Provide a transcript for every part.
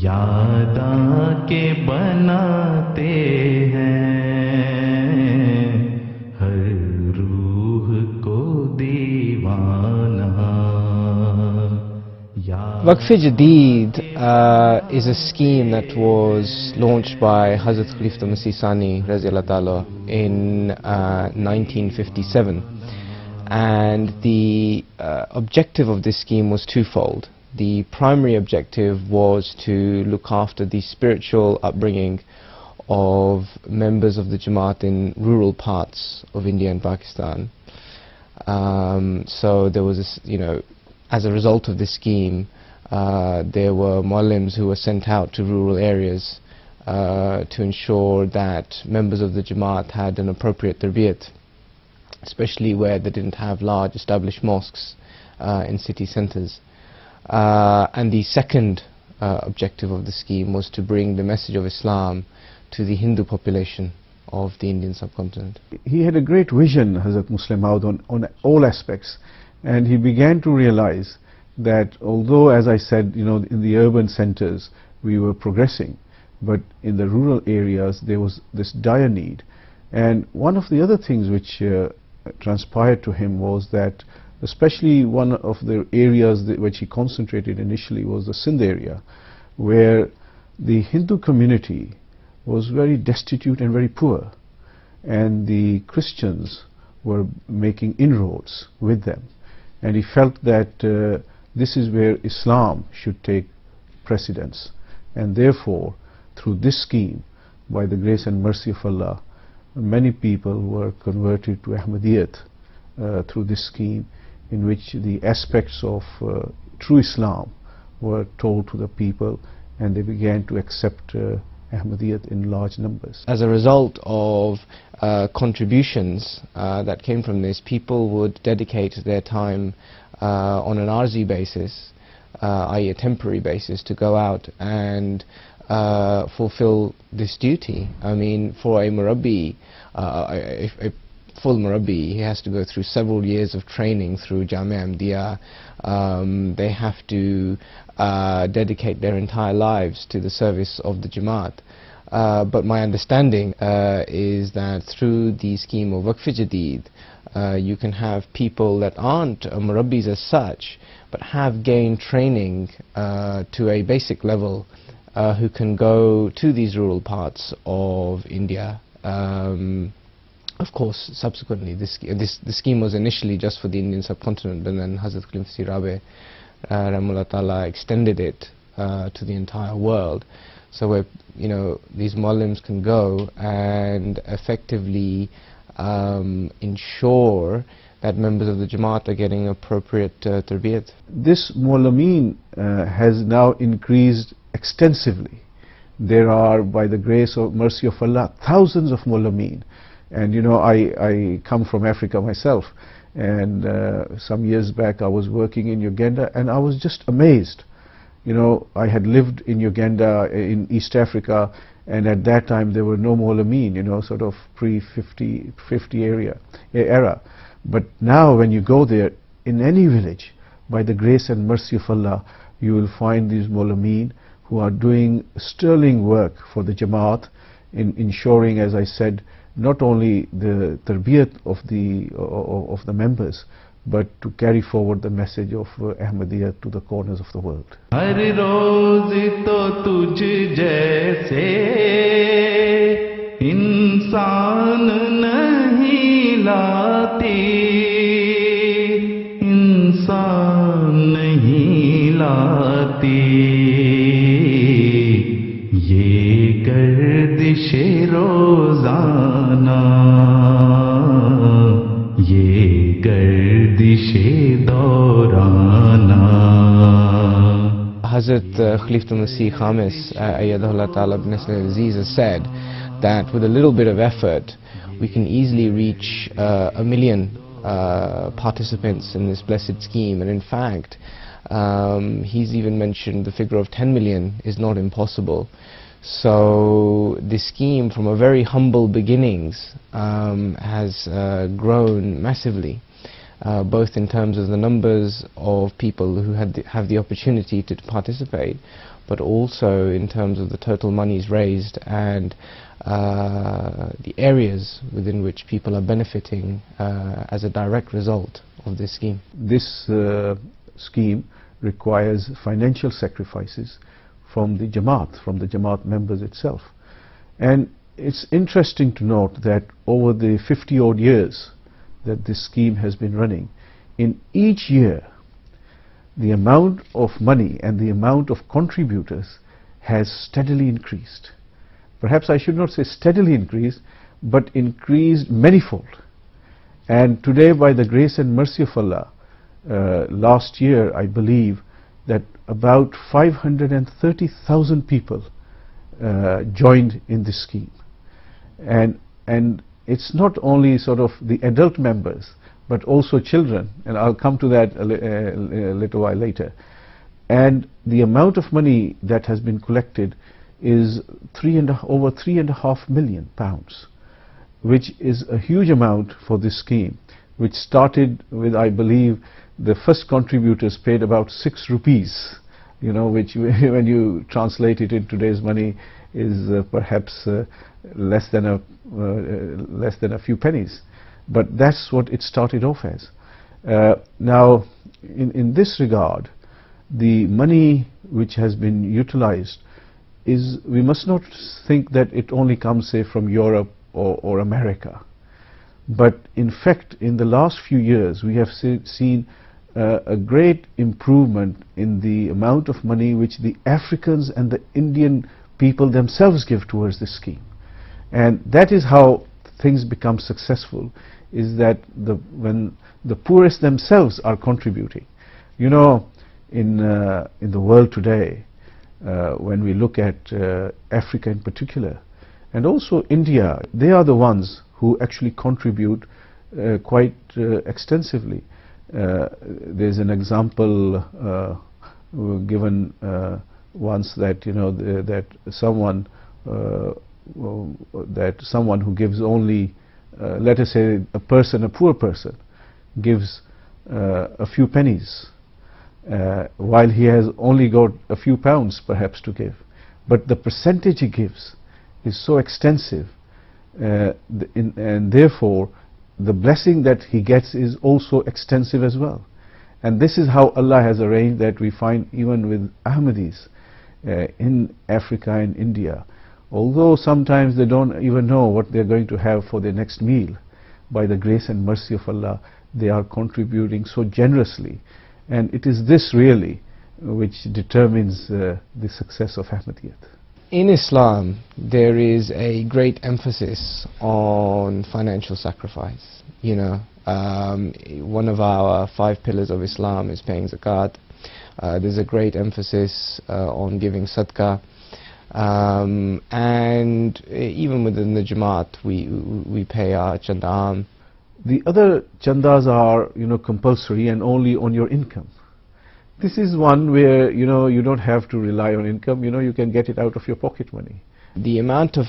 याद आके बनाते हैं हर रूह को दीवाना. Waqf Jadeed is a scheme that was launched by Hazrat Khalifa Masih Sani Raziyallahu Ta'ala in 1957, and the objective of this scheme was twofold. The primary objective was to look after the spiritual upbringing of members of the Jamaat in rural parts of India and Pakistan. So there was this, as a result of this scheme, there were Muallims who were sent out to rural areas to ensure that members of the Jamaat had an appropriate tarbiyat, especially where they didn't have large established mosques in city centres. And the second objective of the scheme was to bring the message of Islam to the Hindu population of the Indian subcontinent. He had a great vision, Hazrat Muslim Maud, on all aspects, and he began to realize that although, as I said, in the urban centers we were progressing, but in the rural areas there was this dire need. And one of the other things which transpired to him was that especially one of the areas which he concentrated initially was the Sindh area, where the Hindu community was very destitute and very poor, and the Christians were making inroads with them, and he felt that this is where Islam should take precedence, and therefore through this scheme, by the grace and mercy of Allah, many people were converted to Ahmadiyyat through this scheme, in which the aspects of true Islam were told to the people, and they began to accept Ahmadiyyat in large numbers. As a result of contributions that came from this, people would dedicate their time on an arzi basis, i.e. a temporary basis, to go out and fulfill this duty. I mean, for a murabbi, a full murabbi, he has to go through several years of training through Jamia Ahmadiyya. They have to dedicate their entire lives to the service of the Jamaat. But my understanding is that through the scheme of Waqf Jadeed, you can have people that aren't murabbis as such, but have gained training to a basic level, who can go to these rural parts of India. Of course, subsequently, the scheme was initially just for the Indian subcontinent, but then Hazrat Khalifa Masih Rabe Rahimahullah Ta'ala extended it to the entire world. So where these Muallims can go and effectively ensure that members of the Jamaat are getting appropriate tarbiyat. This Muallimeen has now increased extensively. There are, by the grace of mercy of Allah, thousands of Muallimeen. And I come from Africa myself, and some years back I was working in Uganda, and I was just amazed. I had lived in Uganda in East Africa, and at that time there were no Muallimeen, sort of pre-50 era. But now when you go there, in any village, by the grace and mercy of Allah, you will find these Muallimeen who are doing sterling work for the Jamaat in ensuring, as I said, not only the tarbiyat of the members, but to carry forward the message of Ahmadiyya to the corners of the world. हर रोज तो तुझ जैसे इंसान नहीं लाती, इंसान नहीं लाती, ये गर्दिश रोजाना, ये Hazrat Khalifa Masih Khamis Ayyadahullah Ta'ala ibn Aziz has said that with a little bit of effort we can easily reach 1 million participants in this blessed scheme, and in fact he's even mentioned the figure of 10 million is not impossible. So the scheme, from a very humble beginnings, has grown massively, both in terms of the numbers of people who have the opportunity to participate, but also in terms of the total monies raised and the areas within which people are benefiting as a direct result of this scheme. This scheme requires financial sacrifices from the Jamaat members itself. And it's interesting to note that over the 50-odd years that this scheme has been running, in each year the amount of money and the amount of contributors has steadily increased. Perhaps I should not say steadily increased, but increased manifold. And today, by the grace and mercy of Allah, last year I believe that about 530,000 people joined in this scheme. And it's not only sort of the adult members, but also children, and I'll come to that a little while later. And the amount of money that has been collected is over £3.5 million, which is a huge amount for this scheme, which started with, I believe, the first contributors paid about 6 rupees, you know, which when you translate it in today's money is perhaps less than a few pennies. But that's what it started off as. Now, in this regard, the money which has been utilized is, we must not think that it only comes, say, from Europe or America. But in fact, in the last few years, we have seen a great improvement in the amount of money which the Africans and the Indian people themselves give towards this scheme. And that is how things become successful, is that when the poorest themselves are contributing. You know, in the world today, when we look at Africa in particular, and also India, they are the ones who actually contribute quite extensively. There's an example given once that, you know, that someone who gives only, let us say a poor person gives a few pennies, while he has only got a few pounds perhaps to give, but the percentage he gives is so extensive, and therefore the blessing that he gets is also extensive as well. And this is how Allah has arranged that we find even with Ahmadis in Africa and India, although sometimes they don't even know what they're going to have for their next meal, by the grace and mercy of Allah they are contributing so generously. And it is this really which determines the success of Ahmadiyyat. In Islam, there is a great emphasis on financial sacrifice. You know, one of our 5 pillars of Islam is paying zakat. There's a great emphasis on giving sadaqah. And even within the Jamaat, we pay our chanda. The other chandas are, you know, compulsory and only on your income. This is one where, you know, you don't have to rely on income, you know, you can get it out of your pocket money. The amount of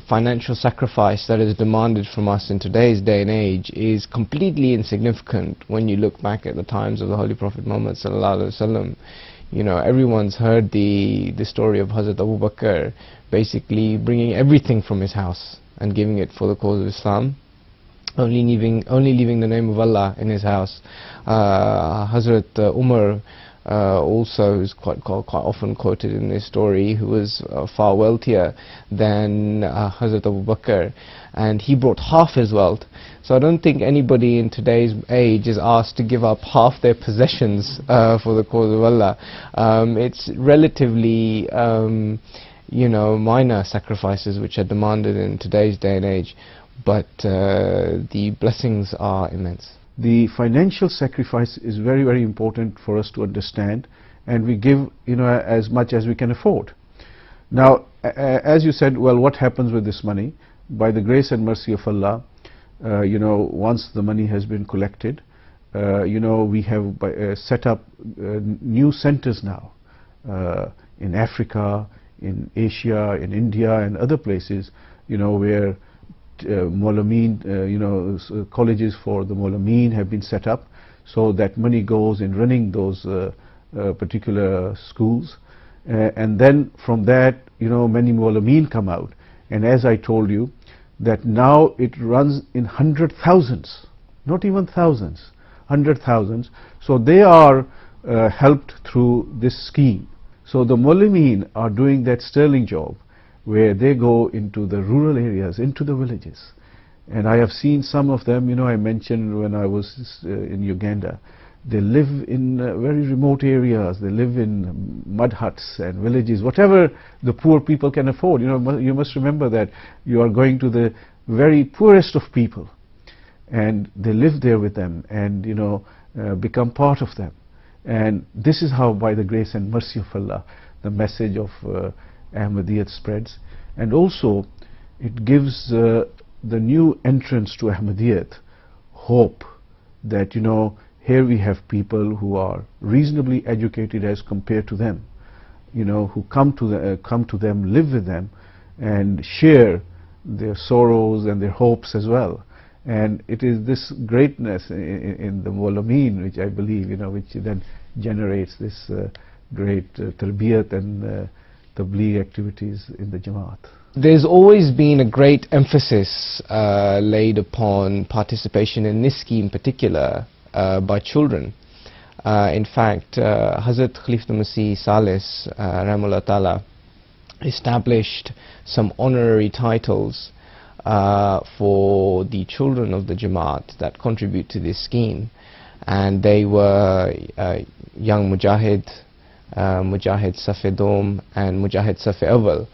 financial sacrifice that is demanded from us in today's day and age is completely insignificant when you look back at the times of the Holy Prophet Muhammad sallallahu alaihi wasallam. You know, everyone's heard the story of Hazrat Abu Bakr basically bringing everything from his house and giving it for the cause of Islam, only leaving the name of Allah in his house. Hazrat Umar also is quite often quoted in this story, who was far wealthier than Hazrat Abu Bakr, and he brought half his wealth. So I don't think anybody in today's age is asked to give up half their possessions for the cause of Allah. It's relatively you know, minor sacrifices which are demanded in today's day and age, but the blessings are immense. The financial sacrifice is very, very important for us to understand, and we give, you know, as much as we can afford. Now, as you said, well, what happens with this money? By the grace and mercy of Allah, you know, once the money has been collected, you know, we have set up new centers now in Africa, in Asia, in India and other places, you know, where Maulameen, you know, colleges for the Maulameen have been set up, so that money goes in running those particular schools. And then from that, many Mu'allimeen come out. And as I told you, that now it runs in 100,000s, not even thousands, 100,000s. So they are helped through this scheme. So the Mu'allimeen are doing that sterling job where they go into the rural areas, into the villages. And I have seen some of them, I mentioned when I was in Uganda, they live in very remote areas, they live in mud huts and villages, whatever the poor people can afford. You must remember that you are going to the very poorest of people, and they live there with them and become part of them. And this is how, by the grace and mercy of Allah, the message of Ahmadiyyat spreads. And also it gives the new entrants to Ahmadiyyat hope that here we have people who are reasonably educated as compared to them, who come to them, live with them, and share their sorrows and their hopes as well. And it is this greatness in the Mu'allimeen, which I believe, which then generates this great tarbiyat and tabligh activities in the Jamaat. There's always been a great emphasis laid upon participation in this scheme in particular by children. In fact, Hazrat Khalifat Masih Salis Rahimahullah Ta'ala established some honorary titles for the children of the Jamaat that contribute to this scheme, and they were Young Mujahid, Mujahid Safe Dom, and Mujahid Safe Awal.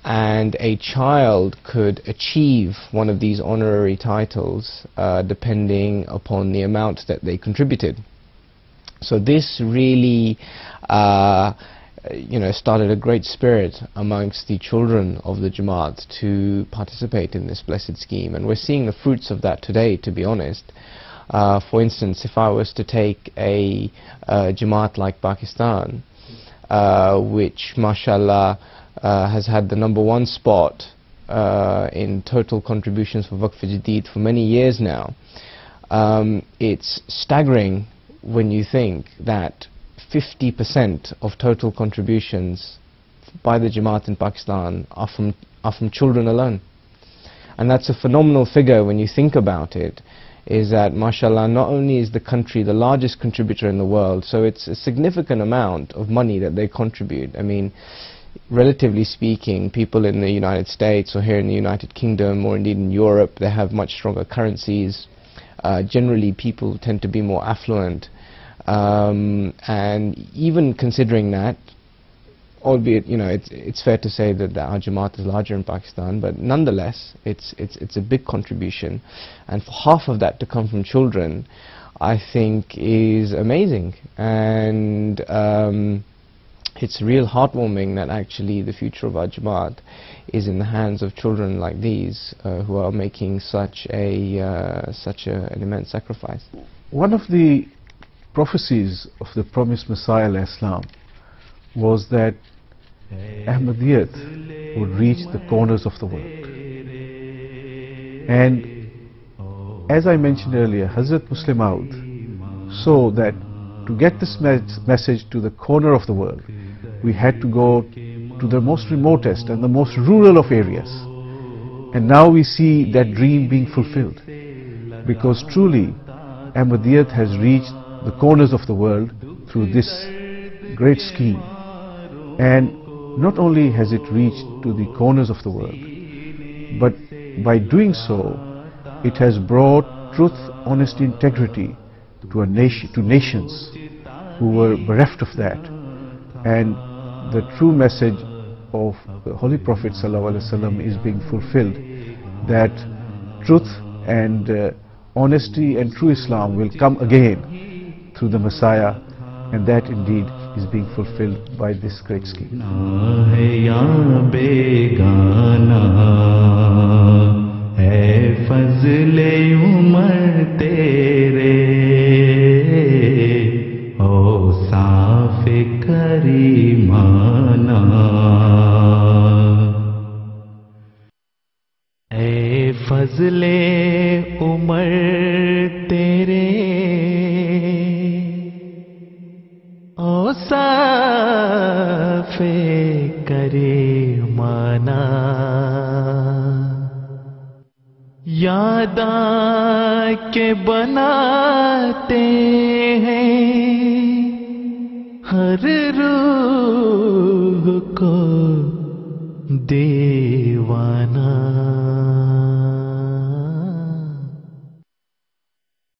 And a child could achieve one of these honorary titles depending upon the amount that they contributed. So this really started a great spirit amongst the children of the Jamaat to participate in this blessed scheme, and we're seeing the fruits of that today, to be honest. For instance, if I was to take a Jamaat like Pakistan, which mashallah has had the #1 spot in total contributions for Waqf Jadid for many years now, it's staggering when you think that 50% of total contributions by the Jamaat in Pakistan are from children alone. And that's a phenomenal figure when you think about it, is that mashallah, not only is the country the largest contributor in the world, so it's a significant amount of money that they contribute. I mean, relatively speaking, people in the United States or here in the United Kingdom or indeed in Europe, they have much stronger currencies. Generally people tend to be more affluent. And even considering that, albeit it's fair to say that our Jamaat is larger in Pakistan, but nonetheless it's a big contribution, and for half of that to come from children, I think is amazing. And it's real heartwarming that actually the future of our Jamaat is in the hands of children like these who are making such an immense sacrifice. One of the prophecies of the promised Messiah al-Islam was that Ahmadiyyat would reach the corners of the world. And as I mentioned earlier, Hazrat Muslim Maud saw that to get this message to the corner of the world, we had to go to the most remotest and the most rural of areas. And now we see that dream being fulfilled, because truly Ahmadiyyat has reached the corners of the world through this great scheme. And not only has it reached to the corners of the world, but by doing so it has brought truth, honesty, integrity to nations who were bereft of that. And the true message of the Holy Prophet ﷺ is being fulfilled, that truth and honesty and true Islam will come again through the Messiah, and that indeed is being fulfilled by this great scheme. फज़ले Umar तेरे औसाफे करे माना याद के बनाते हैं हर रोज